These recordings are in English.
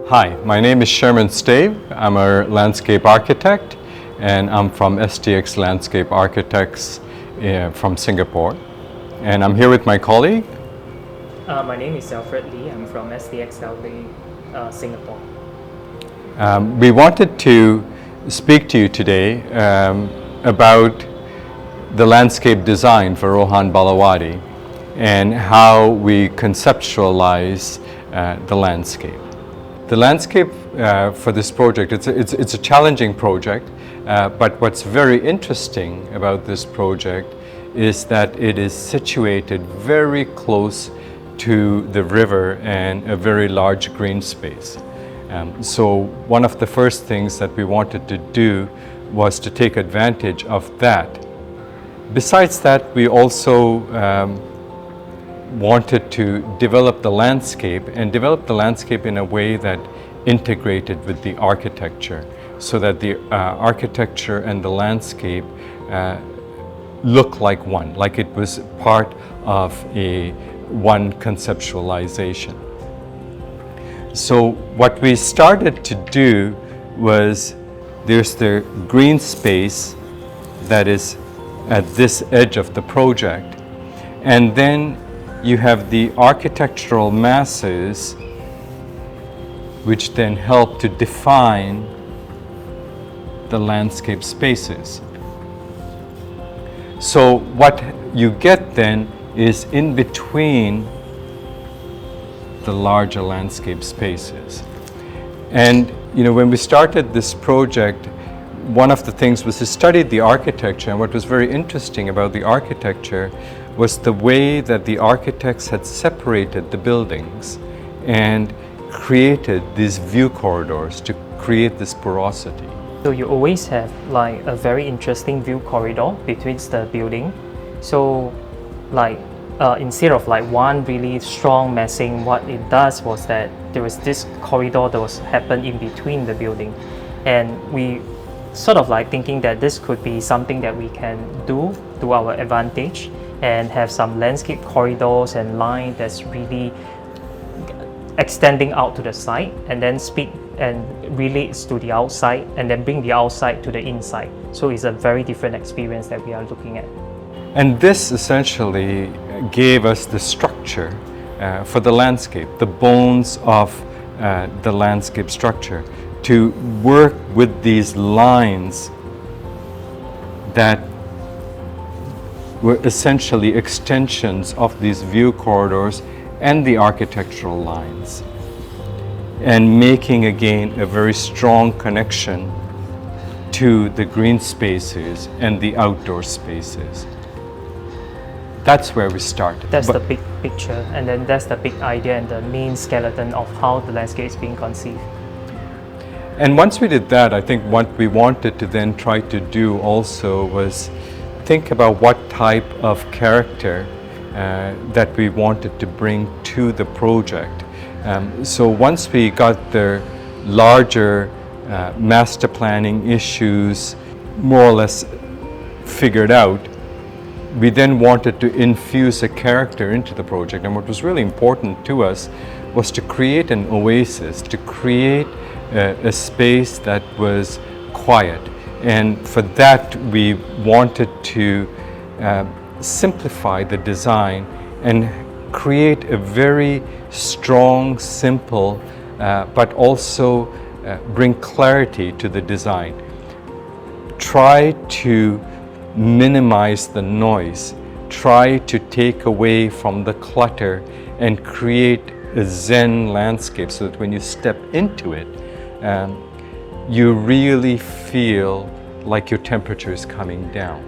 Hi, my name is Sherman Stave. I'm a landscape architect and I'm from STX Landscape Architects from Singapore. And I'm here with my colleague. My name is Alfred Lee. I'm from STX LA, Singapore. We wanted to speak to you today about the landscape design for Rohan Balewadi and how we conceptualize the landscape. The landscape for this project, it's a challenging project, but what's very interesting about this project is that it is situated very close to the river and a very large green space. So one of the first things that we wanted to do was to take advantage of that. Besides that, we also wanted to develop the landscape in a way that integrated with the architecture, so that the architecture and the landscape look like one, like it was part of one conceptualization. So what we started to do was, there's the green space that is at this edge of the project, and then you have the architectural masses which then help to define the landscape spaces. So what you get then is in between the larger landscape spaces. And when we started this project, one of the things was to study the architecture, and what was very interesting about the architecture was the way that the architects had separated the buildings and created these view corridors to create this porosity. So you always have like a very interesting view corridor between the building. So instead of like one really strong massing, what it does was that there was this corridor that was happened in between the building, and we sort of like thinking that this could be something that we can do to our advantage and have some landscape corridors and line that's really extending out to the side, and then speak and relates to the outside, and then bring the outside to the inside. So it's a very different experience that we are looking at. And this essentially gave us the structure for the landscape, the bones of the landscape structure, to work with these lines that were essentially extensions of these view corridors and the architectural lines, and making again a very strong connection to the green spaces and the outdoor spaces. That's where we started. That's the big picture, and then that's the big idea and the main skeleton of how the landscape is being conceived. And once we did that, I think what we wanted to then try to do also was think about what type of character that we wanted to bring to the project. So once we got the larger master planning issues more or less figured out, we then wanted to infuse a character into the project. And what was really important to us was to create an oasis, to create a space that was quiet. And for that, we wanted to simplify the design and create a very strong, simple, but also bring clarity to the design. Try to minimize the noise. Try to take away from the clutter and create a Zen landscape so that when you step into it, you really feel like your temperature is coming down.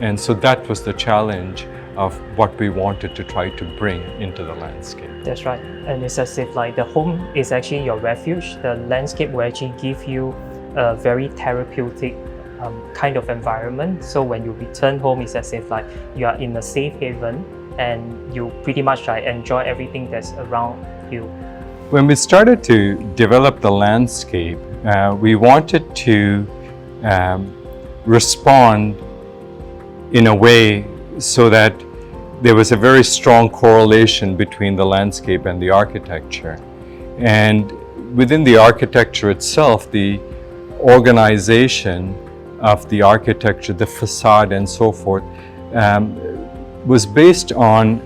And so that was the challenge of what we wanted to try to bring into the landscape. That's right. And it's as if like the home is actually your refuge. The landscape will actually give you a very therapeutic kind of environment. So when you return home, it's as if like you are in a safe haven and you pretty much like enjoy everything that's around you. When we started to develop the landscape, we wanted to respond in a way so that there was a very strong correlation between the landscape and the architecture. And within the architecture itself, the organization of the architecture, the facade and so forth, was based on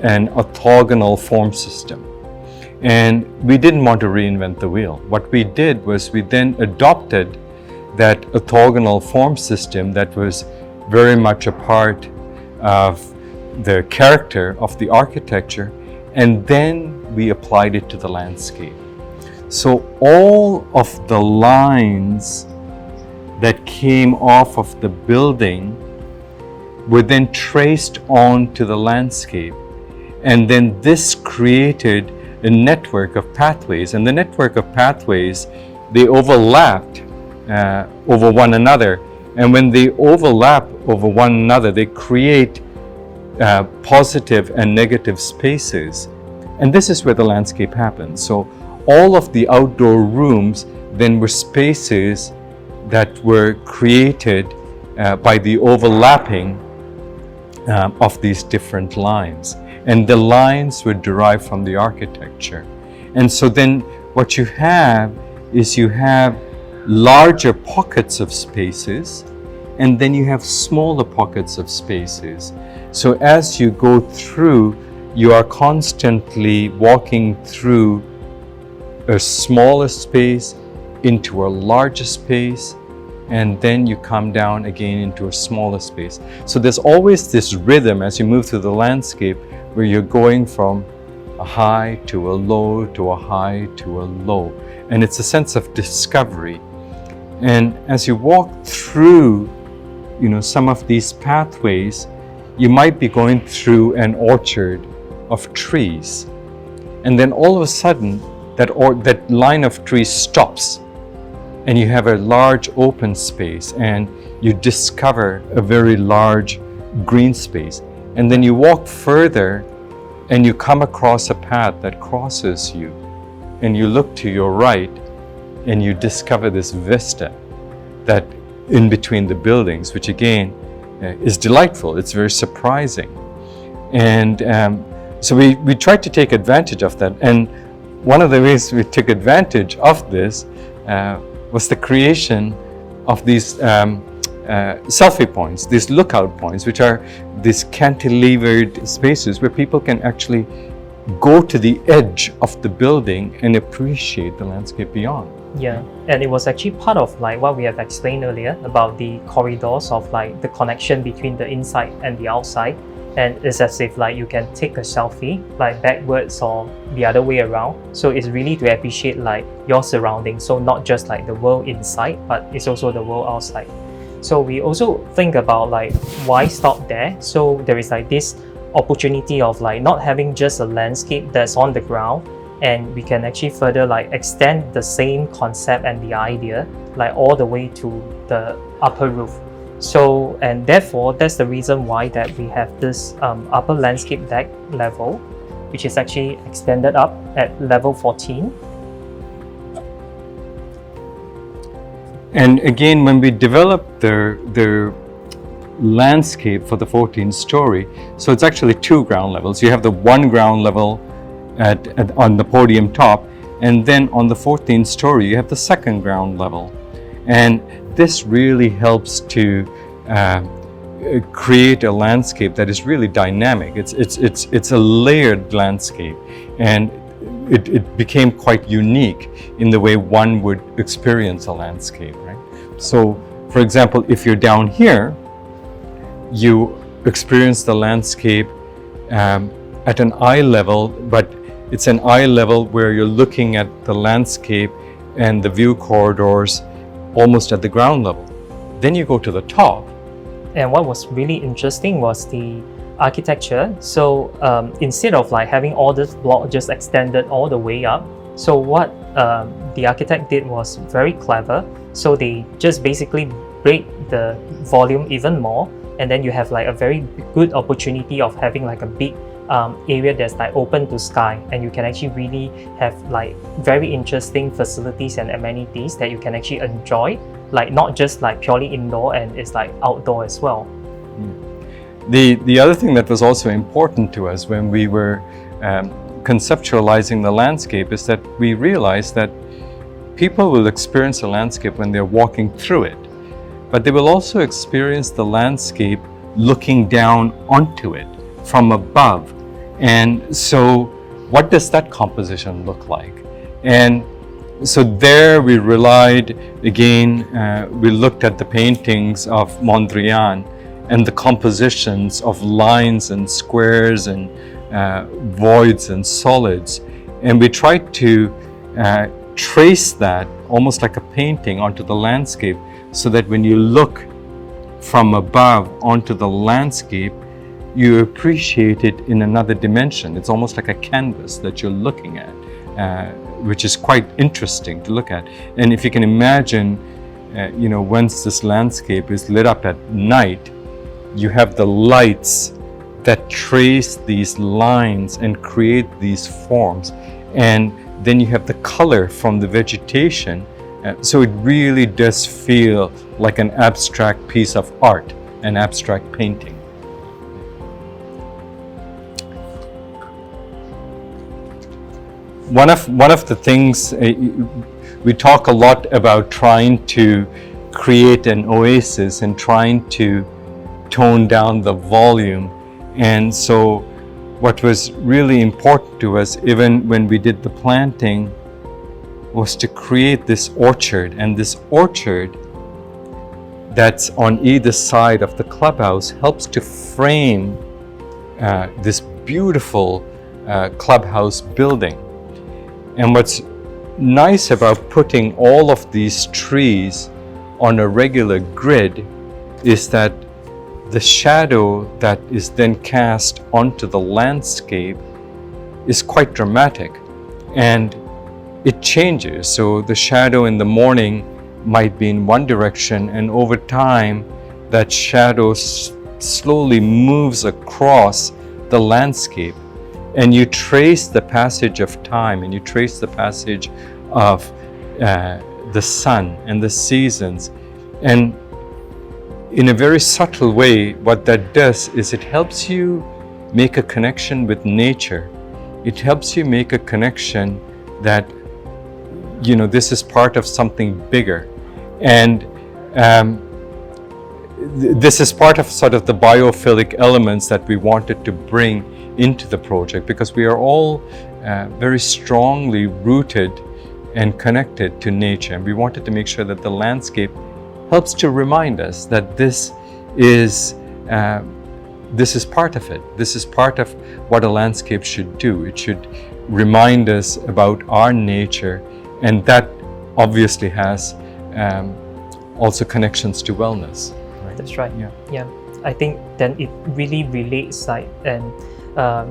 an orthogonal form system. And we didn't want to reinvent the wheel. What we did was we then adopted that orthogonal form system that was very much a part of the character of the architecture, and then we applied it to the landscape. So all of the lines that came off of the building were then traced onto the landscape, and then this created a network of pathways, and the network of pathways, they overlapped over one another, and when they overlap over one another, they create positive and negative spaces, and this is where the landscape happens. So all of the outdoor rooms then were spaces that were created by the overlapping of these different lines. And the lines were derived from the architecture. And so then what you have is you have larger pockets of spaces, and then you have smaller pockets of spaces. So as you go through, you are constantly walking through a smaller space into a larger space, and then you come down again into a smaller space. So there's always this rhythm as you move through the landscape where you're going from a high to a low to a high to a low. And it's a sense of discovery. And as you walk through, some of these pathways, you might be going through an orchard of trees. And then all of a sudden, that line of trees stops, and you have a large open space, and you discover a very large green space. And then you walk further, and you come across a path that crosses you, and you look to your right, and you discover this vista that in between the buildings, which again is delightful. It's very surprising. And so we tried to take advantage of that. And one of the ways we took advantage of this was the creation of these selfie points, these lookout points, which are these cantilevered spaces where people can actually go to the edge of the building and appreciate the landscape beyond. Yeah, and it was actually part of what we have explained earlier about the corridors of the connection between the inside and the outside. And it's as if you can take a selfie backwards or the other way around. So it's really to appreciate your surroundings. So not just the world inside, but it's also the world outside. So we also think about why stop there. So there is this opportunity of not having just a landscape that's on the ground, and we can actually further extend the same concept and the idea all the way to the upper roof. So, and therefore that's the reason why that we have this upper landscape deck level, which is actually extended up at level 14. And again, when we developed the landscape for the 14th story, so it's actually two ground levels. You have the one ground level on the podium top, and then on the 14th story you have the second ground level. And this really helps to create a landscape that is really dynamic. It's a layered landscape, and it became quite unique in the way one would experience a landscape, right? So, for example, if you're down here, you experience the landscape at an eye level, but it's an eye level where you're looking at the landscape and the view corridors almost at the ground level. Then you go to the top. And what was really interesting was the architecture. So instead of having all this block just extended all the way up, so what the architect did was very clever. So they just basically break the volume even more, and then you have a very good opportunity of having a big area that's open to sky, and you can actually really have very interesting facilities and amenities that you can actually enjoy, not just purely indoor, and it's outdoor as well. The other thing that was also important to us when we were conceptualizing the landscape is that we realized that people will experience a landscape when they're walking through it, but they will also experience the landscape looking down onto it from above. And so what does that composition look like? And so there we relied, again, we looked at the paintings of Mondrian and the compositions of lines and squares and voids and solids. And we tried to trace that almost like a painting onto the landscape, so that when you look from above onto the landscape, you appreciate it in another dimension. It's almost like a canvas that you're looking at, which is quite interesting to look at. And if you can imagine, once this landscape is lit up at night, you have the lights that trace these lines and create these forms. And then you have the color from the vegetation. So it really does feel like an abstract piece of art, an abstract painting. One of the things, we talk a lot about trying to create an oasis and trying to tone down the volume. And so what was really important to us, even when we did the planting, was to create this orchard. And this orchard that's on either side of the clubhouse helps to frame this beautiful clubhouse building. And what's nice about putting all of these trees on a regular grid is that the shadow that is then cast onto the landscape is quite dramatic, and it changes. So the shadow in the morning might be in one direction, and over time that shadow slowly moves across the landscape, and you trace the passage of time, and you trace the passage of the sun and the seasons. And in a very subtle way, what that does is it helps you make a connection with nature. It helps you make a connection that, this is part of something bigger. And this is part of sort of the biophilic elements that we wanted to bring into the project, because we are all very strongly rooted and connected to nature. And we wanted to make sure that the landscape helps to remind us that this is part of it. This is part of what a landscape should do. It should remind us about our nature, and that obviously has also connections to wellness. Right? That's right. Yeah. I think then it really relates and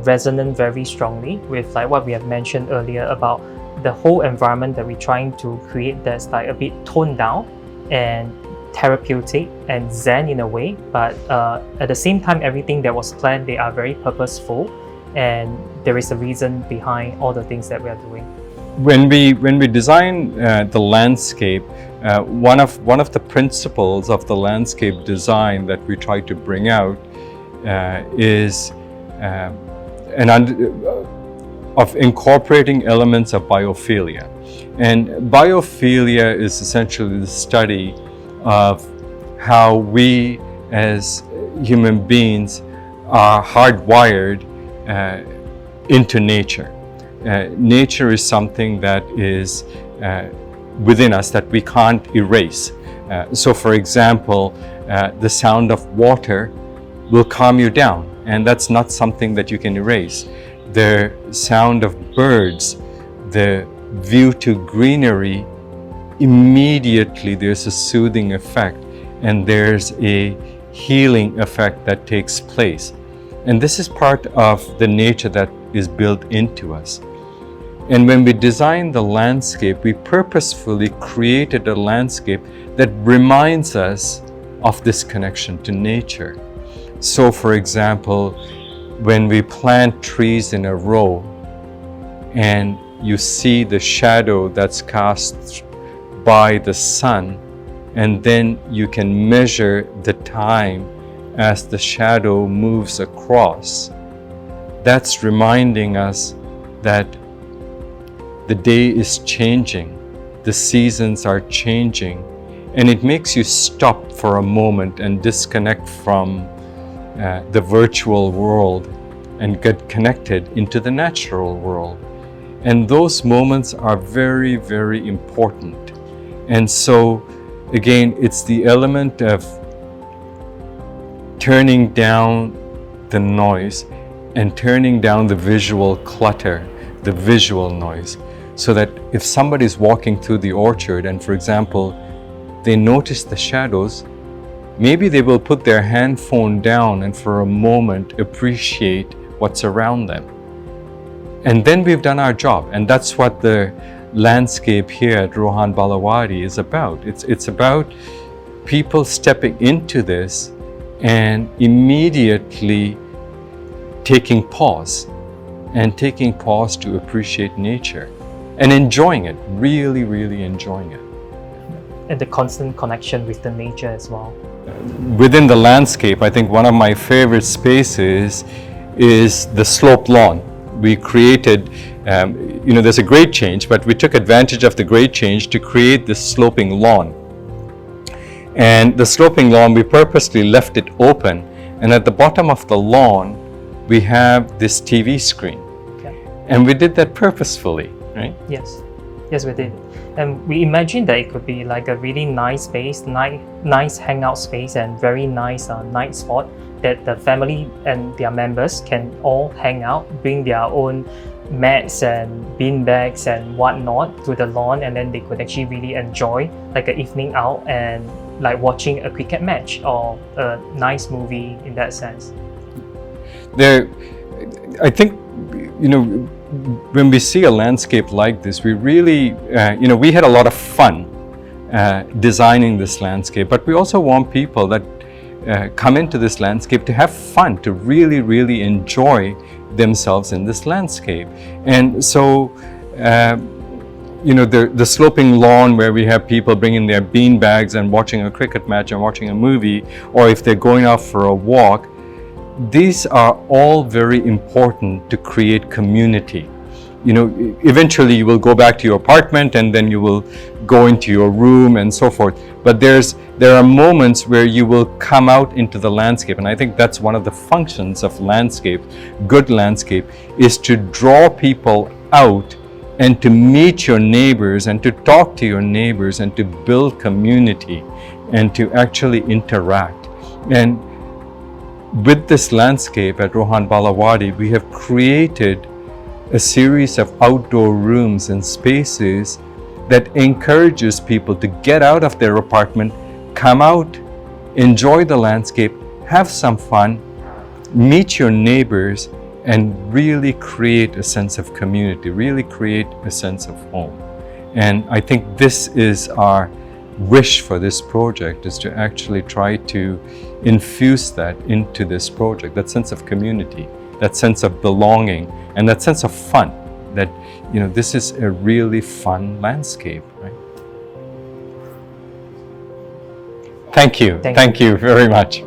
resonate very strongly with what we have mentioned earlier about the whole environment that we're trying to create that's a bit toned down and therapeutic and zen in a way, but at the same time, everything that was planned, they are very purposeful, and there is a reason behind all the things that we are doing. When we design the landscape, one of the principles of the landscape design that we try to bring out is of incorporating elements of biophilia. And biophilia is essentially the study of how we as human beings are hardwired into nature. Nature is something that is within us that we can't erase. So for example, the sound of water will calm you down, and that's not something that you can erase. The sound of birds, the view to greenery, immediately there's a soothing effect, and there's a healing effect that takes place. And this is part of the nature that is built into us. And when we designed the landscape, we purposefully created a landscape that reminds us of this connection to nature. So for example, when we plant trees in a row and you see the shadow that's cast by the sun, and then you can measure the time as the shadow moves across, that's reminding us that the day is changing, the seasons are changing, and it makes you stop for a moment and disconnect from the virtual world and get connected into the natural world. And those moments are very, very important. And so, again, it's the element of turning down the noise and turning down the visual clutter, the visual noise, so that if somebody's walking through the orchard and, for example, they notice the shadows, maybe they will put their hand phone down and for a moment appreciate what's around them. And then we've done our job. And that's what the landscape here at Rohan Balewadi is about. It's about people stepping into this and immediately taking pause to appreciate nature and enjoying it, really, really enjoying it. And the constant connection with the nature as well. Within the landscape, I think one of my favorite spaces is the sloped lawn. We created, there's a grade change, but we took advantage of the grade change to create this sloping lawn. And the sloping lawn, we purposely left it open. And at the bottom of the lawn, we have this TV screen. Okay. And we did that purposefully, right? Yes, we did. And we imagined that it could be like a really nice space, nice hangout space, and very nice night spot that the family and their members can all hang out, bring their own mats and bean bags and whatnot to the lawn, and then they could actually really enjoy like an evening out and like watching a cricket match or a nice movie in that sense. I think, when we see a landscape like this, we really, we had a lot of fun designing this landscape, but we also want people that come into this landscape to have fun, to really, really enjoy themselves in this landscape. And so, the sloping lawn where we have people bringing their bean bags and watching a cricket match and watching a movie, or if they're going out for a walk, these are all very important to create community. Eventually you will go back to your apartment and then you will go into your room and so forth. But there are moments where you will come out into the landscape. And I think that's one of the functions of landscape, good landscape, is to draw people out and to meet your neighbors and to talk to your neighbors and to build community and to actually interact. And with this landscape at Rohan Balewadi, we have created a series of outdoor rooms and spaces that encourages people to get out of their apartment, come out, enjoy the landscape, have some fun, meet your neighbors, and really create a sense of community, really create a sense of home. And I think this is our wish for this project, is to actually try to infuse that into this project, that sense of community, that sense of belonging, and that sense of fun, that this is a really fun landscape, right? Thank you very much.